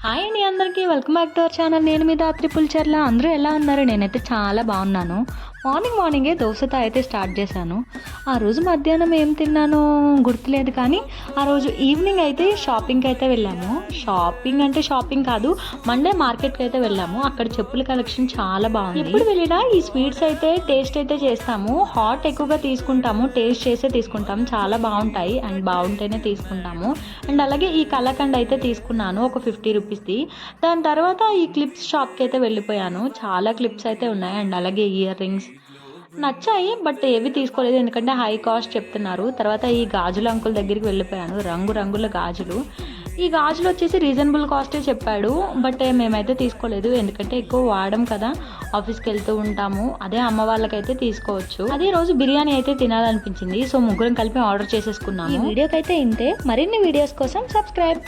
Hi అండి అందరికీ welcome back to our channel. నేను మీ దాత్రి పుల్చర్ల. అందరూ ఎలా ఉన్నారు? నేనైతే చాలా బాగున్నాను. మార్నింగే దోశతో అయితే స్టార్ట్ చేశాను. ఆ రోజు మధ్యాహ్నం ఏం తిన్నానో గుర్తులేదు, కానీ ఆ రోజు ఈవినింగ్ అయితే షాపింగ్కి అయితే వెళ్ళాము. షాపింగ్ కాదు, మండే మార్కెట్కి అయితే వెళ్ళాము. అక్కడ చెప్పుల కలెక్షన్ చాలా బాగుంది. ఎప్పుడు వెళ్ళినా ఈ స్వీట్స్ అయితే టేస్ట్ అయితే చేస్తాము. హాట్ ఎక్కువగా తీసుకుంటాము, టేస్ట్ చేసే తీసుకుంటాము. చాలా బాగుంటాయి అండ్ బాగుంటేనే తీసుకుంటాము. అండ్ అలాగే ఈ కలకండ్ అయితే తీసుకున్నాను ఒక 50 రూపీస్ది. దాని తర్వాత ఈ క్లిప్స్ షాప్కి అయితే వెళ్ళిపోయాను. చాలా క్లిప్స్ అయితే ఉన్నాయి అండ్ అలాగే ఇయర్ రింగ్స్ నచ్చాయి, బట్ ఏవి తీసుకోలేదు ఎందుకంటే హై కాస్ట్ చెప్తున్నారు. తర్వాత ఈ గాజుల అంకుల్ దగ్గరికి వెళ్ళిపోయాను. రంగుల గాజులు. ఈ గాజులు వచ్చేసి రీజనబుల్ కాస్టే చెప్పాడు, బట్ మేమైతే తీసుకోలేదు ఎందుకంటే ఎక్కువ వాడడం కదా, ఆఫీస్కి వెళ్తూ ఉంటాము. అదే అమ్మ వాళ్ళకైతే తీసుకోవచ్చు. అదే రోజు బిర్యానీ అయితే తినాలనిపించింది, సో ముగ్గురం కలిపి ఆర్డర్ చేసేసుకున్నాము. ఈ వీడియోకి అయితే ఇంతే. మరిన్ని వీడియోస్ కోసం సబ్స్క్రైబ్.